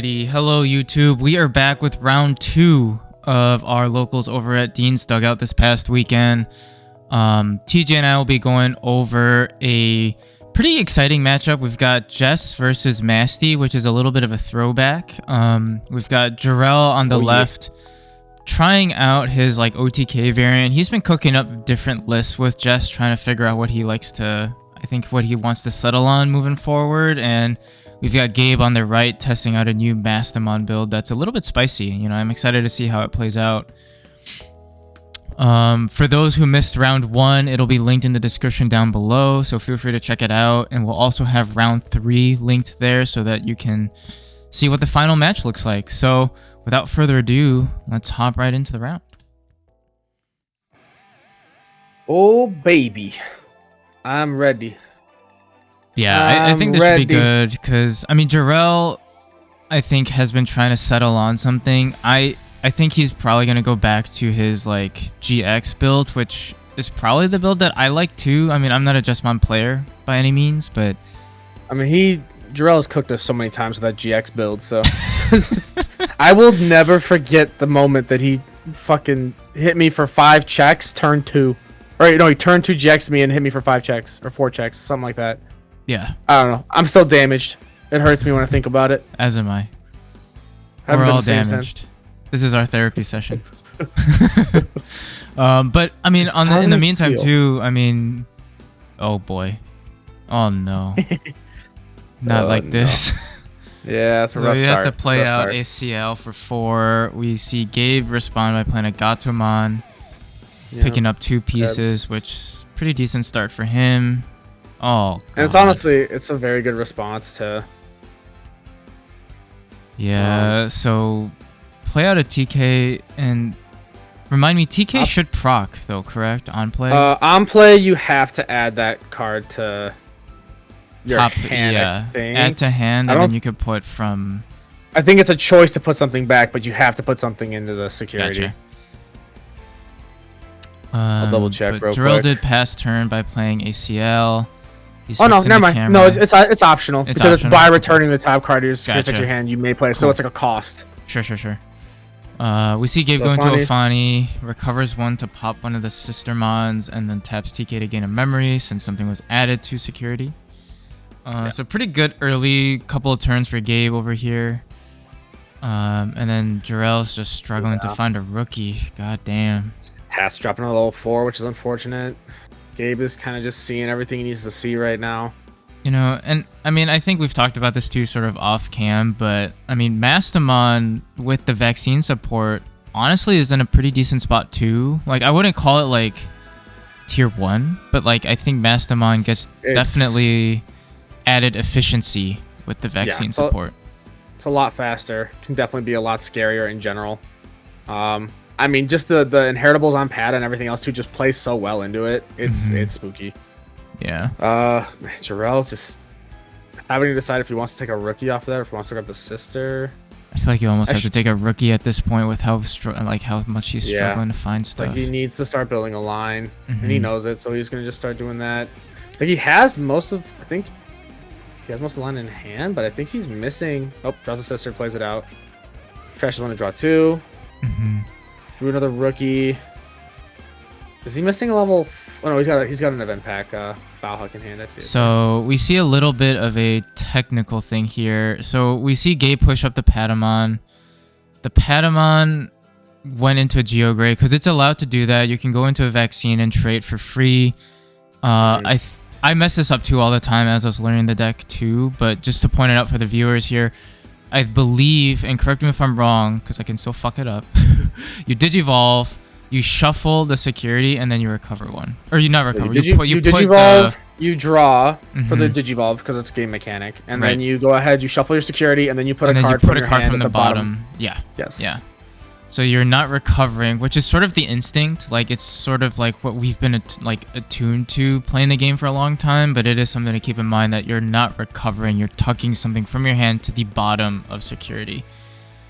Alrighty, hello YouTube. We are back with round 2 of our locals over at Dean's Dugout this past weekend. TJ and I will be going over a pretty exciting matchup. We've got Jess versus Masty, which is a little bit of a throwback. We've got Jorel on the left, trying out his like OTK variant. He's been cooking up different lists with Jess, trying to figure out what he likes to, what he wants to settle on moving forward. And we've got Gabe on the right testing out a new Mastemon build that's a little bit spicy. You know, I'm excited to see how it plays out. For those who missed round 1, it'll be linked in the description down below, so feel free to check it out. And we'll also have round 3 linked there so that you can see what the final match looks like. So without further ado, let's hop right into the round. Oh baby, I'm ready. Yeah, I think this should be good because, I mean, Jorel, I think, has been trying to settle on something. I think he's probably going to go back to his, like, GX build, which is probably the build that I like, too. I mean, I'm not a Jesmon player by any means, but... I mean, Jorel has cooked us so many times with that GX build, so... I will never forget the moment that he fucking hit me for 5 checks, turn 2. Or, no, he turned 2 GX me and hit me for 5 checks, or 4 checks, something like that. Yeah. I don't know. I'm still damaged. It hurts me when I think about it. As am I. We're all damaged. This is our therapy session. But I mean, in the meantime too, I mean, oh boy, oh no, not like this. Yeah, it's a rough so he start. has to play out ACL for 4. We see Gabe respond by playing a Gatomon, picking up 2 pieces, which is a pretty decent start for him. Oh, God. And it's honestly, it's a very good response to. Yeah, so play out a TK and remind me, TK should proc though, correct? On play? On play, you have to add that card to your hand, I think. Add to hand, and then you could put from... I think it's a choice to put something back, but you have to put something into the security. Gotcha. I'll double check real quick. Jorel did pass turn by playing ACL. Oh no, never mind. No, it's optional because it's by returning the top card of your hand you may play, so it's like a cost. Sure. We see Gabe going to Afani, recovers 1 to pop one of the sister mons, and then taps TK to gain a memory since something was added to security. So pretty good early couple of turns for Gabe over here. And then Jorel's just struggling to find a rookie. God damn. Has dropping a level 4, which is unfortunate. Gabe is kind of just seeing everything he needs to see right now. You know, and I mean, I think we've talked about this too sort of off cam, but I mean, Mastemon with the vaccine support honestly is in a pretty decent spot too. Like, I wouldn't call it like tier 1, but like I think Mastemon gets definitely added efficiency with the vaccine support. It's a lot faster. Can definitely be a lot scarier in general. I mean, just the inheritables on pad and everything else too just plays so well into it. It's spooky. Yeah. Jorel just having to decide if he wants to take a rookie off of that or if he wants to grab the sister. I feel like you almost have to take a rookie at this point with how much he's struggling to find stuff. Like, he needs to start building a line, and he knows it, so he's gonna just start doing that. Like, he has most of, I think he has most of the line in hand, but I think he's missing. Oh, draws a sister, plays it out. Trashes 1 to draw 2. Drew another rookie. Is he missing a level? Oh no, he's got an event pack. Bowhook in hand. I see it. So we see a little bit of a technical thing here. So we see Gabe push up the Patamon. The Patamon went into a Geogray because it's allowed to do that. You can go into a vaccine and trade for free. I mess this up too all the time as I was learning the deck too. But just to point it out for the viewers here, I believe, and correct me if I'm wrong, because I can still fuck it up. You Digivolve, you shuffle the security, and then you recover 1. Or you not recover. You Digivolve, you draw for the Digivolve because it's game mechanic, and then you go ahead, you shuffle your security, and then you put a card from your hand at the bottom. Yeah. Yes. Yeah. So you're not recovering, which is sort of the instinct. Like, it's sort of like what we've been attuned to playing the game for a long time, but it is something to keep in mind that you're not recovering. You're tucking something from your hand to the bottom of security.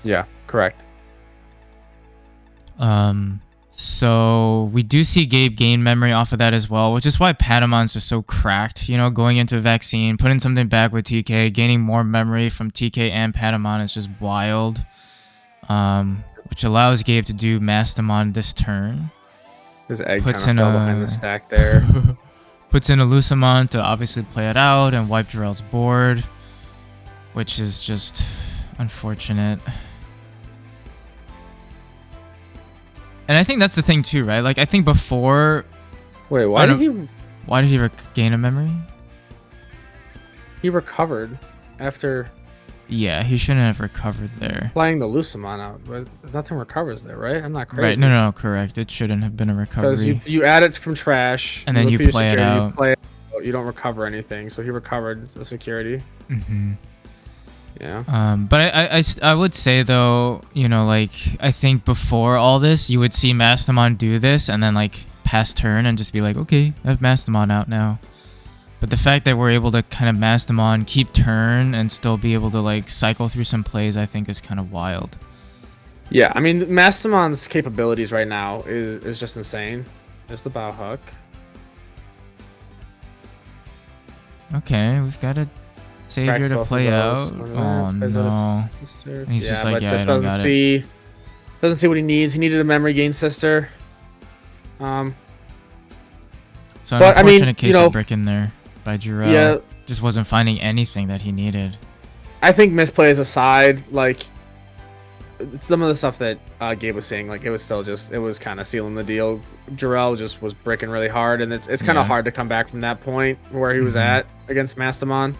Yeah, correct. So we do see Gabe gain memory off of that as well, which is why Patamon's just so cracked. You know, going into Vaccine, putting something back with TK, gaining more memory from TK and Patamon is just wild. Which allows Gabe to do Mastemon this turn. His egg kind of fell behind the stack there. Puts in a Lucemon to obviously play it out and wipe Jorel's board, which is just unfortunate. And I think that's the thing too, right? Like, I think before... Wait, why did he gain a memory? He recovered after... Yeah, he shouldn't have recovered there. Playing the Lucemon out, but nothing recovers there, right? I'm not crazy. Right, no, correct. It shouldn't have been a recovery. Because you add it from trash, and then you play it out. You don't recover anything, so he recovered the security. Mm-hmm. Yeah. But I would say though, you know, like, I think before all this, you would see Mastemon do this and then like pass turn and just be like, okay, I have Mastemon out now. But the fact that we're able to kind of Mastemon, keep turn, and still be able to like cycle through some plays, I think is kind of wild. Yeah, I mean, Mastemon's capabilities right now is just insane. There's the bow hook. Okay, we've got a Savior to play out. Oh no. And he's just like, yeah, I don't got it. Doesn't see what he needs. He needed a memory gain sister. So an unfortunate case of brick in there by Jorel. Yeah. Just wasn't finding anything that he needed. I think misplays aside, like, some of the stuff that Gabe was saying, like, it was kind of sealing the deal. Jorel just was bricking really hard, and it's kind of hard to come back from that point where he was at against Mastemon.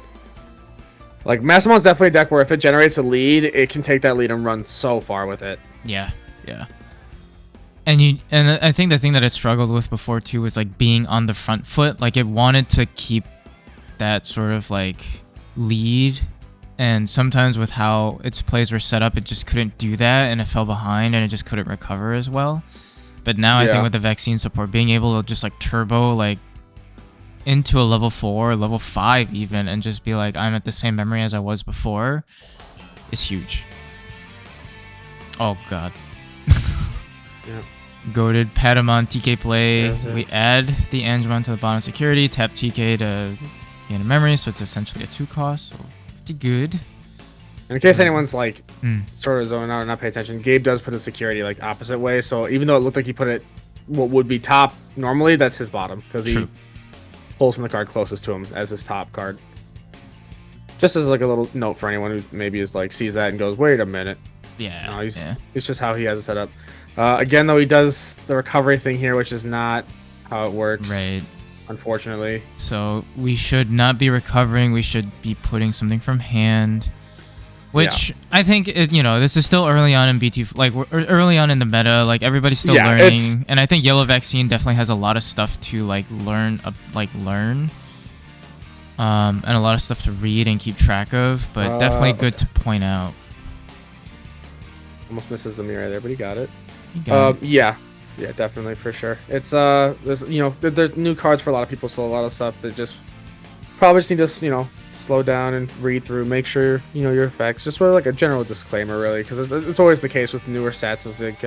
Like, Mastemon's definitely a deck where if it generates a lead, it can take that lead and run so far with it. Yeah. And I think the thing that it struggled with before too was like being on the front foot. Like, it wanted to keep that sort of like lead, and sometimes with how its plays were set up, it just couldn't do that, and it fell behind, and it just couldn't recover as well. But now I think with the Vaccine support, being able to just like turbo like into a level 4, level 5 even, and just be like, I'm at the same memory as I was before, is huge. Oh god. Yeah. Goated Patamon TK play. We add the Angemon to the bottom security, tap TK to gain a memory, so it's essentially a 2 cost, so pretty good. And in case anyone's like sort of zoning out or not pay attention, Gabe does put his security like opposite way, so even though it looked like he put it what would be top normally, that's his bottom, because he pulls from the card closest to him as his top card. Just as like a little note for anyone who maybe is like sees that and goes, wait a minute. Yeah. No, it's just how he has it set up. Again, though, he does the recovery thing here, which is not how it works. Right. Unfortunately. So we should not be recovering. We should be putting something from hand. Which I think, this is still early on in BT, like we're early on in the meta. Like, everybody's still learning, and I think Yellow Vaccine definitely has a lot of stuff to like learn, and a lot of stuff to read and keep track of. But definitely good to point out. Almost misses the mirror there, but he got it. It. Yeah, definitely for sure. It's there's there's new cards for a lot of people, so a lot of stuff that just probably just need to slow down and read through, make sure your effects. Just like a general disclaimer, really, because it's always the case with newer stats. Is like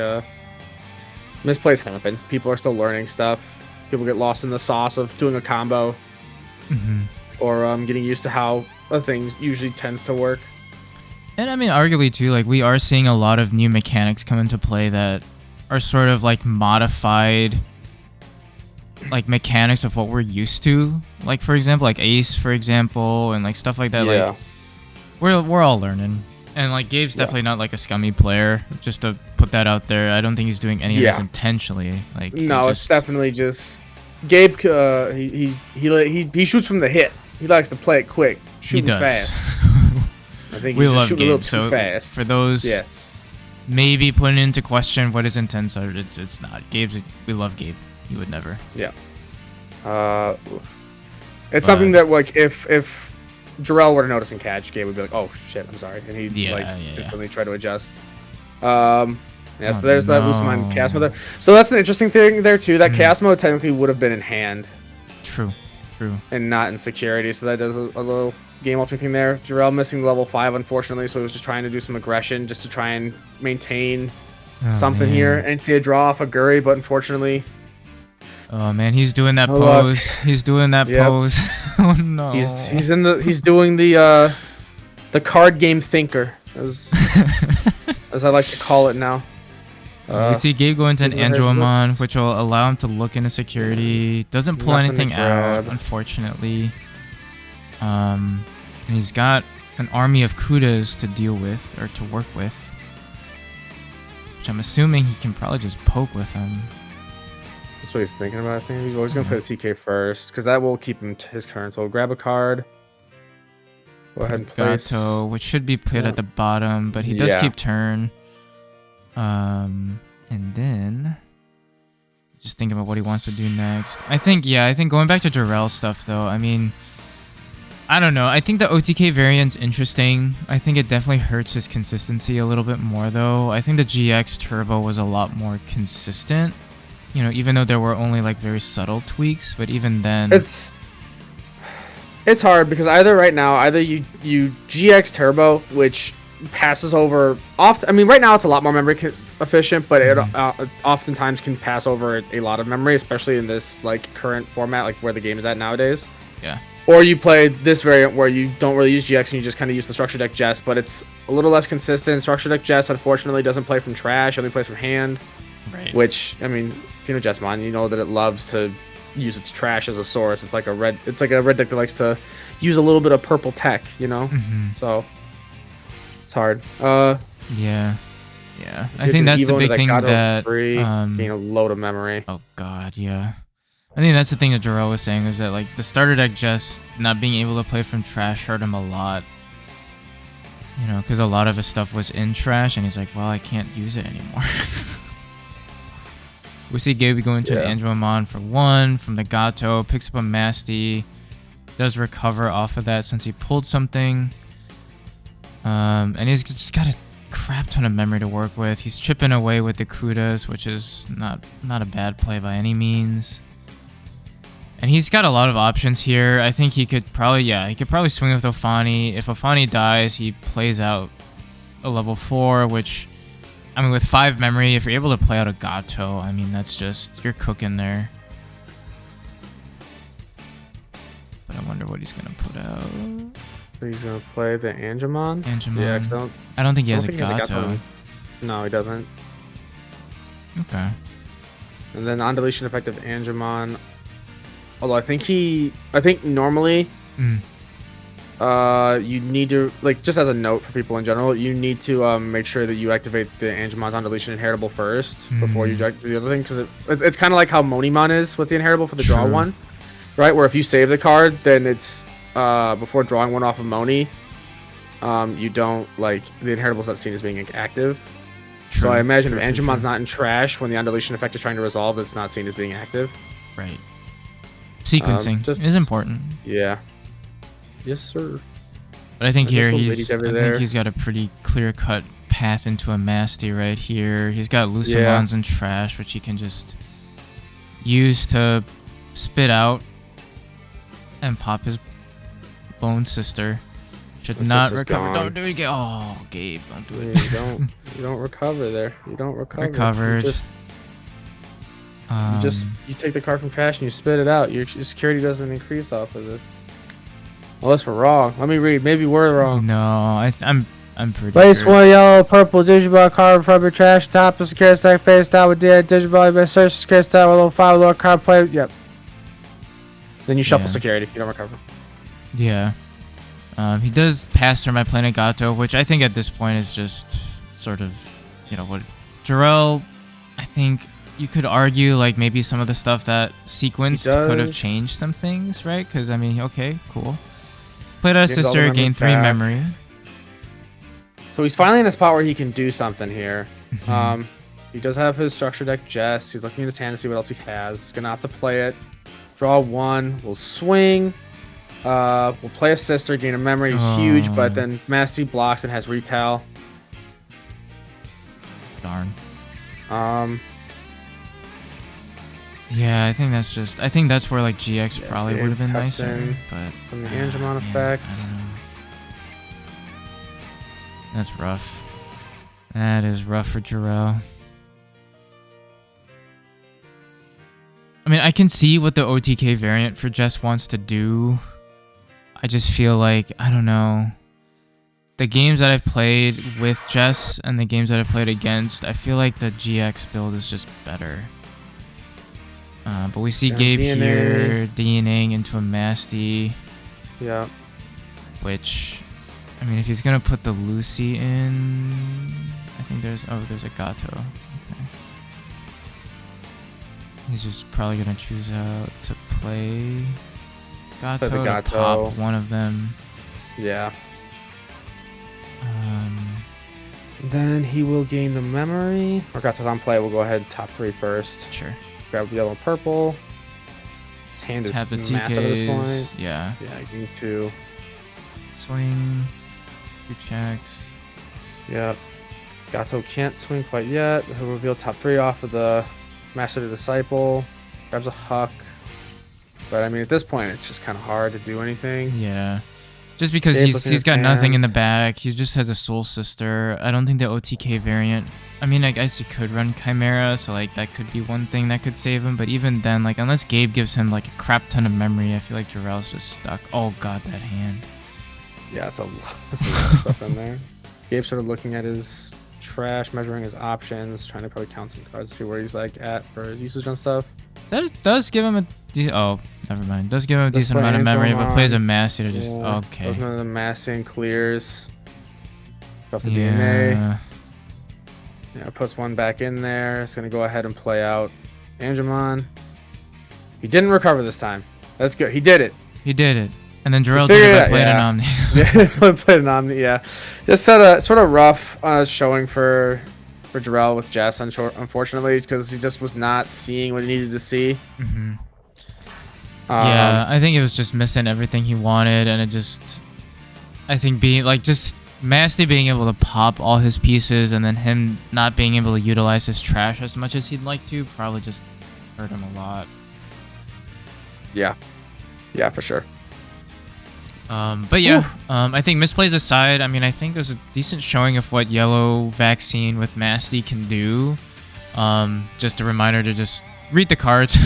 misplays happen. People are still learning stuff. People get lost in the sauce of doing a combo, or getting used to how a thing usually tends to work. And I mean, arguably too, like, we are seeing a lot of new mechanics come into play that are sort of like modified, like, mechanics of what we're used to. Like, for example, like Ace, for example, and like stuff like that. Yeah. Like, we're all learning. And like, Gabe's definitely not like a scummy player. Just to put that out there, I don't think he's doing any of this intentionally. Like, no, it's definitely just Gabe. He shoots from the hip. He likes to play it quick, shooting fast. I think we he's love just Gabe, a little too fast. For those maybe putting into question what his intents are, it's not. We love Gabe. He would never. Yeah. It's something that, like, if Jorel were to notice and catch, Gabe would be like, oh shit, I'm sorry, and he'd instantly try to adjust. So there's that Lucemon cast mode. So that's an interesting thing there too. That cast mode technically would have been in hand. True. And not in security, so that does a little game altering thing there. Jorel missing level 5, unfortunately, so he was just trying to do some aggression just to try and maintain something here. Anti-draw off a Guri, but unfortunately... Oh man, he's doing that No pose. luck. He's doing that pose. Oh no. He's doing the card game thinker, as I like to call it now. You see Gabe go into an Angelomon, which will allow him to look into security. Doesn't pull anything out, unfortunately. And he's got an army of Kudas to deal with, or to work with. Which I'm assuming he can probably just poke with him. That's what he's thinking about. I think he's always going to play the TK first, because that will keep him to his turn. So we'll grab a card. Go ahead and place. Gato, which should be put at the bottom, but he does keep turn. And then just thinking about what he wants to do next. I think going back to Jorel stuff though, I mean, I don't know. I think the OTK variant's interesting. I think it definitely hurts his consistency a little bit more though. I think the GX Turbo was a lot more consistent. You know, even though there were only like very subtle tweaks, but even then it's hard because either you GX Turbo, which passes over often. I mean, right now it's a lot more memory efficient, but it oftentimes can pass over a lot of memory, especially in this like current format, like where the game is at nowadays. Yeah. Or you play this variant where you don't really use GX and you just kind of use the Structure Deck Jess, but it's a little less consistent. Structure Deck Jess, unfortunately, doesn't play from trash; only plays from hand. Right. Which, I mean, if you know Jesmon, you know that it loves to use its trash as a source. It's like a red deck that likes to use a little bit of purple tech, you know. So it's hard. Yeah. I think that's the big thing that gain a load of memory. Oh god, yeah. I think that's the thing that Jorel was saying, is that like the starter deck just not being able to play from trash hurt him a lot. You know, because a lot of his stuff was in trash, and he's like, well, I can't use it anymore. We see Gabe going to an Angelomon for 1 from the Gato, picks up a Masty, does recover off of that since he pulled something. And he's just got a crap ton of memory to work with. He's chipping away with the Kudas, which is not a bad play by any means. And he's got a lot of options here. I think he could probably swing with Ofani. If Ofani dies, he plays out a level 4, which, I mean, with 5 memory, if you're able to play out a Gato, I mean, that's just, you're cooking there. But I wonder what he's going to put out. So he's going to play the Angemon? Yeah, I don't think he has a Gato. No, he doesn't. Okay. And then on deletion effective Angemon. Although I think normally you need to, like, just as a note for people in general, you need to make sure that you activate the Angemon's on deletion inheritable first before you do the other thing, because it's kind of like how Monimon is with the inheritable for the draw one, right? Where if you save the card, then it's before drawing one off of Moni, you don't, like, the inheritable's not seen as being active. So I imagine if Angemon's not in trash when the on deletion effect is trying to resolve, it's not seen as being active. Right. Sequencing is important. Yeah. Yes, sir. But I think here he's got a pretty clear-cut path into a Masty right here. He's got Lucimons and trash, which he can just use to spit out and pop his Bone Sister. Should not recover. Don't do it again. Oh, Gabe, don't do it. You don't recover there. You don't recover. Recovered. You take the card from trash and you spit it out. Your security doesn't increase off of this. Unless we're wrong. Let me read. Maybe we're wrong. No, I'm pretty Place sure. 1 yellow, purple Digiball card from your trash. Top of security stack face down with the Digiball. You search security stack with level 5 lower card play. Yep. Then you shuffle security. You don't recover. Yeah. He does pass through my Planet Gato, which I think at this point is just sort of, you know, what Jorel, I think you could argue like maybe some of the stuff that sequenced could have changed some things, right? Because I mean, okay, cool. Played out a sister, gained 3 memory. So he's finally in a spot where he can do something here. He does have his structure deck Jess. He's looking at his hand to see what else he has. He's gonna have to play it. Draw 1. We'll swing. We'll play a sister, gain a memory. He's huge, but then Masty blocks and has retail. Darn. Yeah, I think that's where like GX probably would have been nicer, but from the Angemon effect. I don't know. That's rough. That is rough for Jorel. mean, I can see what the OTK variant for Jess wants to do. I just feel like, I don't know. The games that I've played with Jess and the games that I've played against, I feel like the GX build is just better. But we see Gabe here DNAing into a Masty. Yeah. Which, I mean, if he's going to put the Lucy in, I think there's a Gato. Okay. He's just probably going to choose out to play Gato, to pop one of them. Yeah. Then he will gain the memory. Or Gato's on play. We'll go ahead top 3 first. Sure. Grab yellow and purple. His hand is massive at this point. Yeah. Yeah, gain 2. Swing. 2 checks. Yep. Gato can't swing quite yet. He'll reveal top 3 off of the Master the Disciple. Grabs a Huck. But I mean, at this point, it's just kind of hard to do anything. Yeah. Just because he's got nothing in the back. He just has a Soul Sister. I don't think the OTK variant... I mean, I guess he could run Chimera, so like that could be one thing that could save him. But even then, like unless Gabe gives him like a crap ton of memory, I feel like Jorel's just stuck. Oh god, that hand. Yeah, it's a lot of stuff in there. Gabe's sort of looking at his trash, measuring his options, trying to probably count some cards to see where he's like at for his usage on stuff. That does give him a oh, never mind. Does give him a decent amount of memory, but plays a Massey to just okay. Goes into the Massey and clears. Off the DNA. Yeah, puts one back in there. It's gonna go ahead and play out Angemon. He didn't recover this time. That's good. He did it. He did it. And then Jorel did it by playing an Omni. Yeah, played an Omni, yeah. Just sort of rough showing for Jorel with Jess, unfortunately, because he just was not seeing what he needed to see. Mm-hmm. Yeah, I think it was just missing everything he wanted, and it just... I think being, like, just Masty being able to pop all his pieces, and then him not being able to utilize his trash as much as he'd like to, probably just hurt him a lot. Yeah. Yeah, for sure. But yeah, I think misplays aside, I mean, I think there's a decent showing of what Yellow Vaccine with Masty can do. Just a reminder to just read the cards,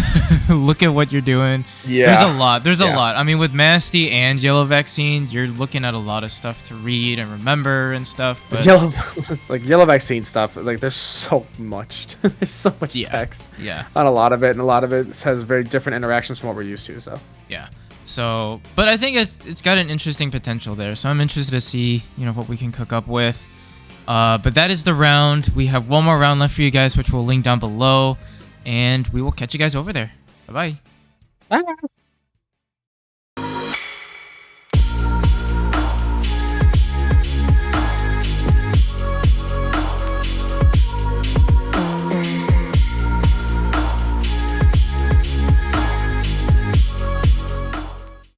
look at what you're doing. Yeah. There's a lot. I mean, with Masty and Yellow Vaccine, you're looking at a lot of stuff to read and remember and stuff. But Yellow Vaccine stuff, like there's so much. There's so much text. Yeah. On a lot of it, and a lot of it has very different interactions from what we're used to. So. Yeah. So, but I think it's got an interesting potential there. So I'm interested to see, what we can cook up with. But that is the round. We have one more round left for you guys, which we'll link down below. And we will catch you guys over there. Bye-bye. Bye.